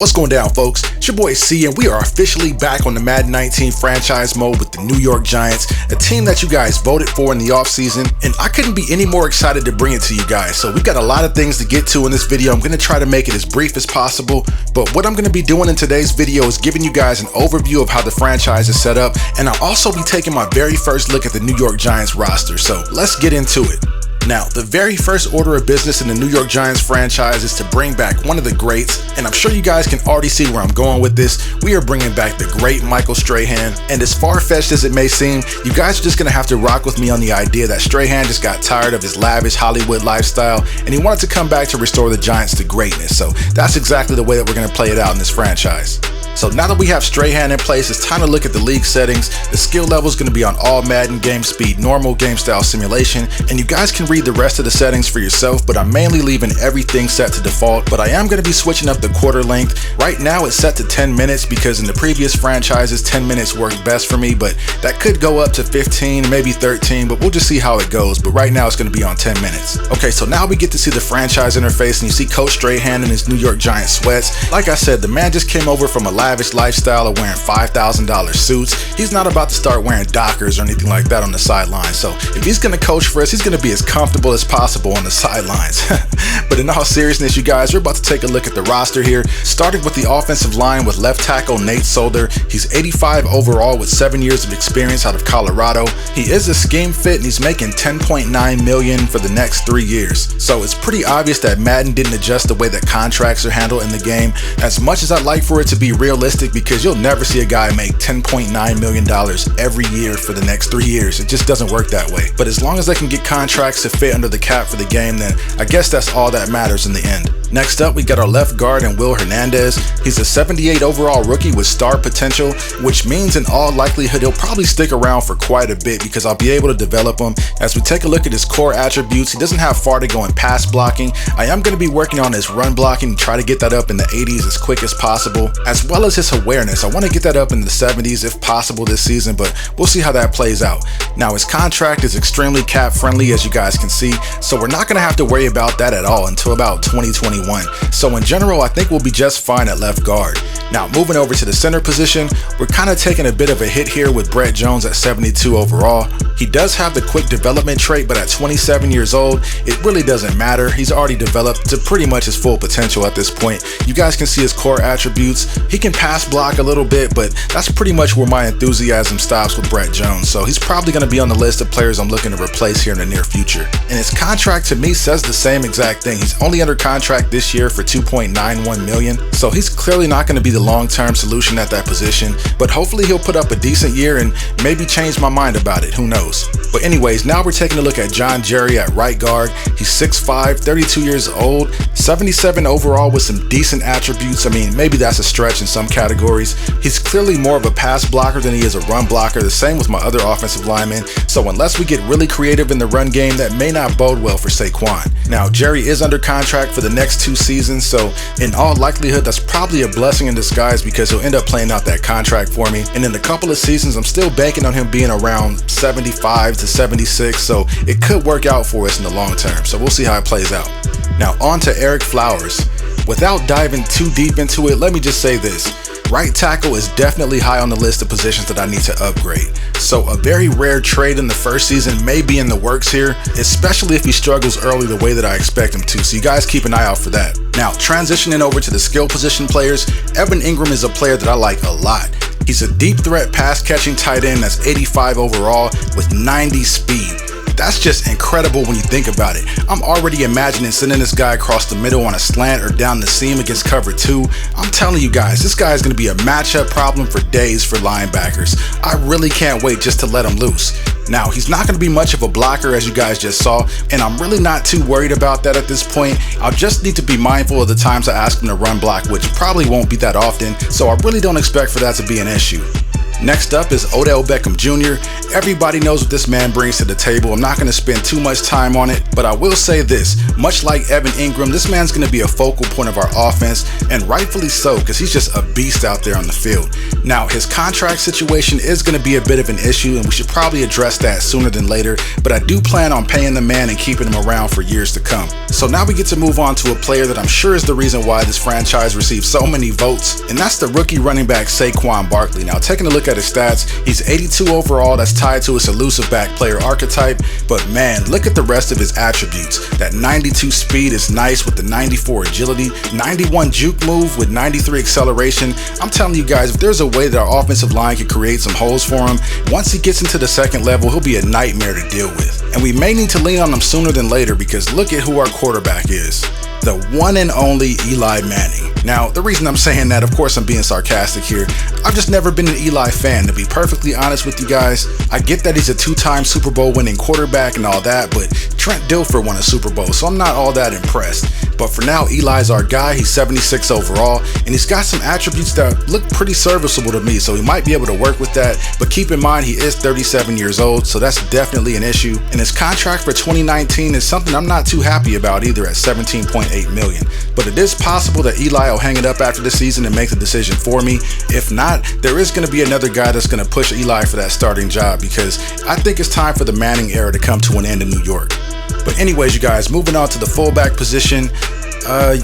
What's going down, folks? It's your boy C, and we are officially back on the Madden 19 franchise mode with the New York Giants, a team that you guys voted for in the offseason, and I couldn't be any more excited to bring it to you guys. So we got a lot of things to get to in this video. I'm going to try to make it as brief as possible, but what I'm going to be doing in today's video is giving you guys an overview of how the franchise is set up, and I'll also be taking my very first look at the New York Giants roster. So let's get into it. Now, the very first order of business in the New York Giants franchise is to bring back one of the greats, and I'm sure you guys can already see where I'm going with this. We are bringing back the great Michael Strahan, and as far-fetched as it may seem, you guys are just going to have to rock with me on the idea that Strahan just got tired of his lavish Hollywood lifestyle, and he wanted to come back to restore the Giants to greatness. So that's exactly the way that we're going to play it out in this franchise. So now that we have Strahan in place, it's time to look at the league settings. The skill level is going to be on all Madden, game speed, normal, game style simulation, and you guys can read the rest of the settings for yourself, but I'm mainly leaving everything set to default, but I am going to be switching up the quarter length. Right now it's set to 10 minutes because in the previous franchises 10 minutes worked best for me, but that could go up to 15, maybe 13, but we'll just see how it goes. But right now it's going to be on 10 minutes. Okay, so now we get to see the franchise interface, and you see Coach Strahan in his New York Giants sweats. Like I said, the man just came over from a lavish lifestyle of wearing $5,000 suits. He's not about to start wearing Dockers or anything like that on the sideline. So if he's going to coach for us, he's going to be as comfortable as possible on the sidelines. But in all seriousness, you guys, we're about to take a look at the roster here, starting with the offensive line with left tackle Nate Solder. He's 85 overall with 7 years of experience out of Colorado. He is a scheme fit, and he's making $10.9 million for the next 3 years. So it's pretty obvious that Madden didn't adjust the way that contracts are handled in the game. As much as I'd like for it to be realistic, because you'll never see a guy make $10.9 million every year for the next 3 years. It just doesn't work that way. But as long as they can get contracts to fit under the cap for the game, then I guess that's all that matters in the end. Next up, we got our left guard and Will Hernandez. He's a 78 overall rookie with star potential, which means in all likelihood he'll probably stick around for quite a bit because I'll be able to develop him. As we take a look at his core attributes, he doesn't have far to go in pass blocking. I am going to be working on his run blocking and try to get that up in the 80s as quick as possible, as well as his awareness. I want to get that up in the 70s if possible this season, but we'll see how that plays out. Now, his contract is extremely cap friendly, as you guys can see, so we're not going to have to worry about that at all until about 2021. So in general, I think we'll be just fine at left guard. Now, moving over to the center position, we're kind of taking a bit of a hit here with Brett Jones at 72 overall. He does have the quick development trait, but at 27 years old, it really doesn't matter. He's already developed to pretty much his full potential at this point. You guys can see his core attributes. He can pass block a little bit, but that's pretty much where my enthusiasm stops with Brett Jones. So he's probably going to be on the list of players I'm looking to replace here in the near future. And his contract to me says the same exact thing. He's only under contract this year for $2.91 million. So he's clearly not going to be the long-term solution at that position, but hopefully he'll put up a decent year and maybe change my mind about it. Who knows? But anyways, now we're taking a look at John Jerry at right guard. He's 6'5", 32 years old, 77 overall with some decent attributes. I mean, maybe that's a stretch in some categories. He's clearly more of a pass blocker than he is a run blocker, the same with my other offensive linemen. So unless we get really creative in the run game, that may not bode well for SAQUON. Now, Jerry is under contract for the next 2 seasons, so in all likelihood, that's probably a blessing in disguise because he'll end up playing out that contract for me. And in a couple of seasons, I'm still banking on him being around 75 to 76, so it could work out for us in the long term. So we'll see how it plays out. Now on to ERECK Flowers. Without diving too deep into it, let me just say this. Right tackle is definitely high on the list of positions that I need to upgrade. So a very rare trade in the first season may be in the works here, especially if he struggles early the way that I expect him to. So you guys keep an eye out for that. Now, transitioning over to the skill position players, Evan Engram is a player that I like a lot. He's a deep threat pass catching tight end that's 85 overall with 90 speed. That's just incredible when you think about it. I'm already imagining sending this guy across the middle on a slant or down the seam against cover 2. I'm telling you guys, this guy is going to be a matchup problem for days for linebackers. I really can't wait just to let him loose. Now, he's not going to be much of a blocker, as you guys just saw, and I'm really not too worried about that at this point. I'll just need to be mindful of the times I ask him to run block, which probably won't be that often, so I really don't expect for that to be an issue. Next up is Odell Beckham Jr. Everybody knows what this man brings to the table. I'm not going to spend too much time on it, but I will say this. Much like Evan Engram, this man's going to be a focal point of our offense, and rightfully so, because he's just a beast out there on the field. Now, his contract situation is going to be a bit of an issue, and we should probably address that sooner than later, but I do plan on paying the man and keeping him around for years to come. So now we get to move on to a player that I'm sure is the reason why this franchise received so many votes, and that's the rookie running back SAQUON Barkley. Now, taking a look at his stats, he's 82 overall. That's tied to his elusive back player archetype, but man, look at the rest of his attributes. That 92 speed is nice with the 94 agility, 91 juke move with 93 acceleration. I'm telling you guys, if there's a way that our offensive line can create some holes for him, once he gets into the second level, he'll be a nightmare to deal with. And we may need to lean on him sooner than later, because look at who our quarterback is. The one and only Eli Manning. Now, the reason I'm saying that, of course I'm being sarcastic here, I've just never been an Eli fan, to be perfectly honest with you guys. I get that he's a two-time Super Bowl winning quarterback and all that, but Trent Dilfer won a Super Bowl, so I'm not all that impressed. But for now, Eli's our guy. He's 76 overall, and he's got some attributes that look pretty serviceable to me, so he might be able to work with that. But keep in mind, he is 37 years old, so that's definitely an issue. And his contract for 2019 is something I'm not too happy about either, at $17.8 million. But it is possible that Eli will hang it up after the season and make the decision for me. If not, there is going to be another guy that's going to push Eli for that starting job, because I think it's time for the Manning era to come to an end in New York. But anyways, you guys, moving on to the fullback position.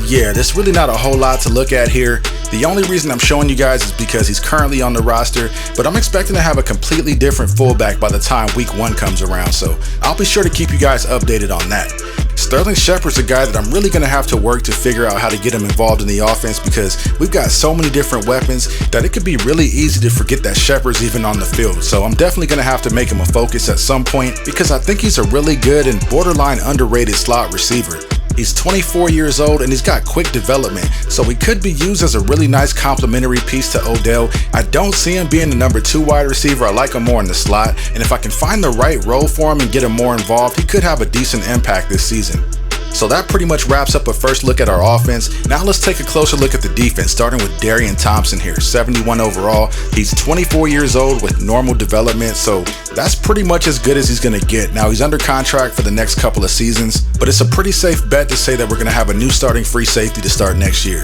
Yeah, there's really not a whole lot to look at here. The only reason I'm showing you guys is because he's currently on the roster, but I'm expecting to have a completely different fullback by the time week 1 comes around, so I'll be sure to keep you guys updated on that. Sterling Shepard's a guy that I'm really going to have to work to figure out how to get him involved in the offense, because we've got so many different weapons that it could be really easy to forget that Shepard's even on the field. So I'm definitely going to have to make him a focus at some point, because I think he's a really good and borderline underrated slot receiver. He's 24 years old and he's got quick development, so he could be used as a really nice complementary piece to Odell. I don't see him being the number 2 wide receiver. I like him more in the slot, and if I can find the right role for him and get him more involved, he could have a decent impact this season. So that pretty much wraps up a first look at our offense. Now let's take a closer look at the defense, starting with DARIAN THOMPSON here, 71 overall. He's 24 years old with normal development, so that's pretty much as good as he's going to get. Now he's under contract for the next couple of seasons, but it's a pretty safe bet to say that we're going to have a new starting free safety to start next year.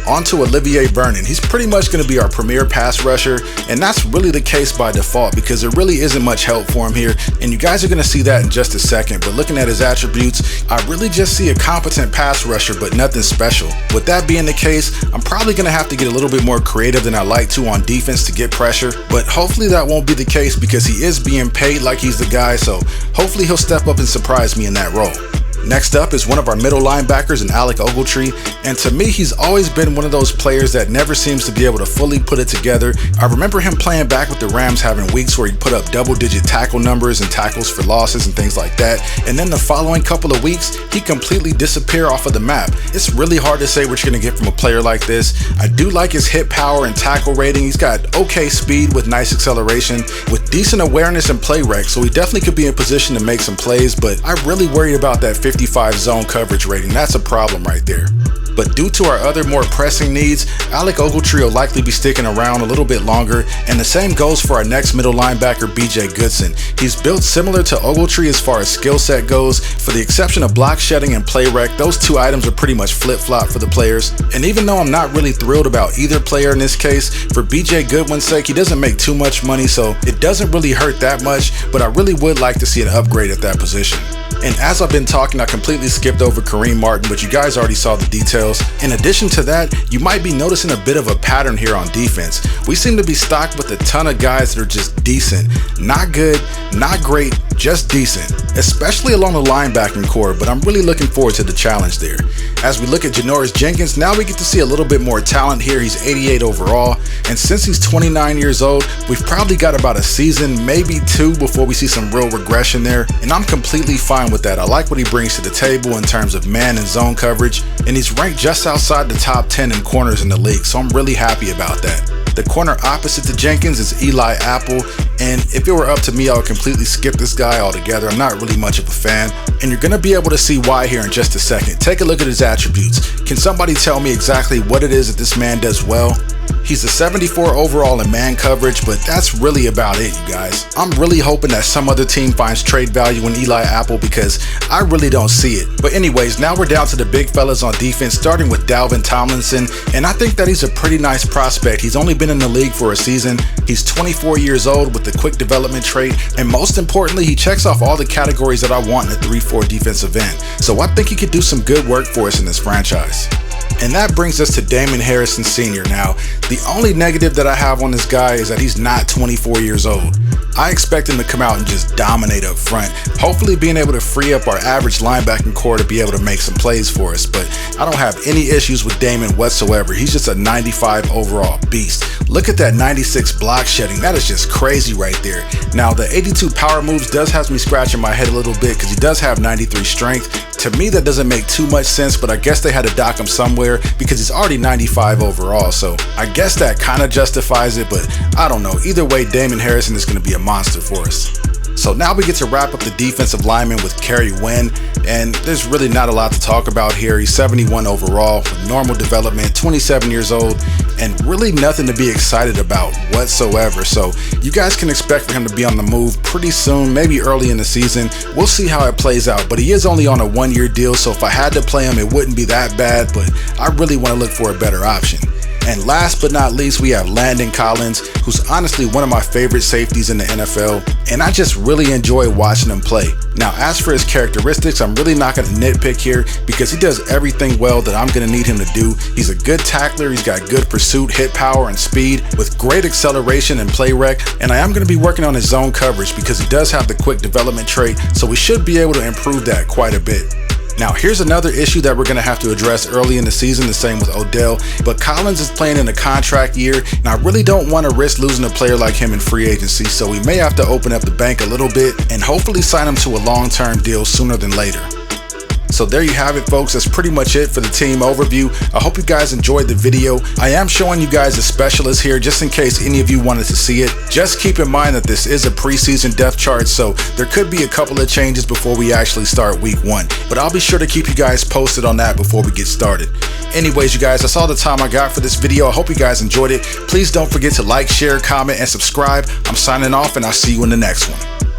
On to VERNON. He's pretty much going to be our premier pass rusher, and that's really the case by default, because there really isn't much help for him here, and you guys are going to see that in just a second. But looking at his attributes, I really just see a competent pass rusher, but nothing special. With that being the case, I'm probably going to have to get a little bit more creative than I like to on defense to get pressure, but hopefully that won't be the case, because he is being paid like he's the guy, so hopefully he'll step up and surprise me in that role. Next up is one of our middle linebackers in ERECK Ogletree, and to me he's always been one of those players that never seems to be able to fully put it together. I remember him playing back with the Rams having weeks where he'd put up double-digit tackle numbers and tackles for losses and things like that, and then the following couple of weeks he completely disappeared off of the map. It's really hard to say what you're going to get from a player like this. I do like his hit power and tackle rating. He's got okay speed with nice acceleration, with decent awareness and play rec, so he definitely could be in position to make some plays, but I'm really worried about that 55 zone coverage rating. That's a problem right there. But due to our other more pressing needs, ERECK Ogletree will likely be sticking around a little bit longer, and the same goes for our next middle linebacker, BJ Goodson. He's built similar to Ogletree as far as skill set goes. For the exception of block shedding and play rec, those two items are pretty much flip-flop for the players. And even though I'm not really thrilled about either player in this case, for BJ Goodwin's sake, he doesn't make too much money, so it doesn't really hurt that much, but I really would like to see an upgrade at that position. And as I've been talking, I completely skipped over Kareem Martin, but you guys already saw the details. In addition to that, you might be noticing a bit of a pattern here on defense. We seem to be stocked with a ton of guys that are just decent. Not good, not great, just decent, especially along the linebacking core, but I'm really looking forward to the challenge there. As we look at Janoris Jenkins, now we get to see a little bit more talent here. He's 88 overall, and since he's 29 years old, we've probably got about a season, maybe 2, before we see some real regression there, and I'm completely fine with that. I like what he brings to the table in terms of man and zone coverage, and he's ranked just outside the top 10 in corners in the league, so I'm really happy about that. The corner opposite to Jenkins is Eli Apple, and if it were up to me, I would completely skip this guy altogether. I'm not really much of a fan, and you're going to be able to see why here in just a second. Take a look at his attributes. Can somebody tell me exactly what it is that this man does well? He's a 74 overall in man coverage, but that's really about it, you guys. I'm really hoping that some other team finds trade value in Eli Apple because I really don't see it. But anyways, now we're down to the big fellas on defense, starting with DALVIN Tomlinson, and I think that he's a pretty nice prospect. He's only been in the league for a season. He's 24 years old with a quick development trait, and most importantly, he checks off all the categories that I want in a 3-4 defensive end. So I think he could do some good work for us in this franchise. And that brings us to Damon Harrison Sr. Now, the only negative that I have on this guy is that he's not 24 years old. I expect him to come out and just dominate up front, hopefully being able to free up our average linebacking core to be able to make some plays for us. But I don't have any issues with Damon whatsoever. He's just a 95 overall beast. Look at that 96 block shedding. That is just crazy right there. Now, the 82 power moves does have me scratching my head a little bit because he does have 93 strength. To me, that doesn't make too much sense, but I guess they had to dock him somewhere because he's already 95 overall. So I guess that kind of justifies it, but I don't know. Either way, Damon Harrison is going to be a monster for us. So now we get to wrap up the defensive lineman with KERRY WYNN, and there's really not a lot to talk about here. He's 71 overall with normal development, 27 years old, and really nothing to be excited about whatsoever. So you guys can expect for him to be on the move pretty soon, maybe early in the season. We'll see how it plays out, but he is only on a 1-year deal, so if I had to play him, it wouldn't be that bad, but I really want to look for a better option. And last but not least, we have Landon Collins, who's honestly one of my favorite safeties in the NFL, and I just really enjoy watching him play. Now, as for his characteristics, I'm really not going to nitpick here because he does everything well that I'm going to need him to do. He's a good tackler, he's got good pursuit, hit power, and speed with great acceleration and play rec, and I am going to be working on his zone coverage because he does have the quick development trait, so we should be able to improve that quite a bit. Now, here's another issue that we're going to have to address early in the season, the same with ODELL, but Collins is playing in a contract year, and I really don't want to risk losing a player like him in free agency, so we may have to open up the bank a little bit and hopefully sign him to a long-term deal sooner than later. So there you have it, folks. That's pretty much it for the team overview. I hope you guys enjoyed the video. I am showing you guys a specialist here just in case any of you wanted to see it. Just keep in mind that this is a preseason depth chart, so there could be a couple of changes before we actually start week 1. But I'll be sure to keep you guys posted on that before we get started. Anyways, you guys, that's all the time I got for this video. I hope you guys enjoyed it. Please don't forget to like, share, comment, and subscribe. I'm signing off, and I'll see you in the next one.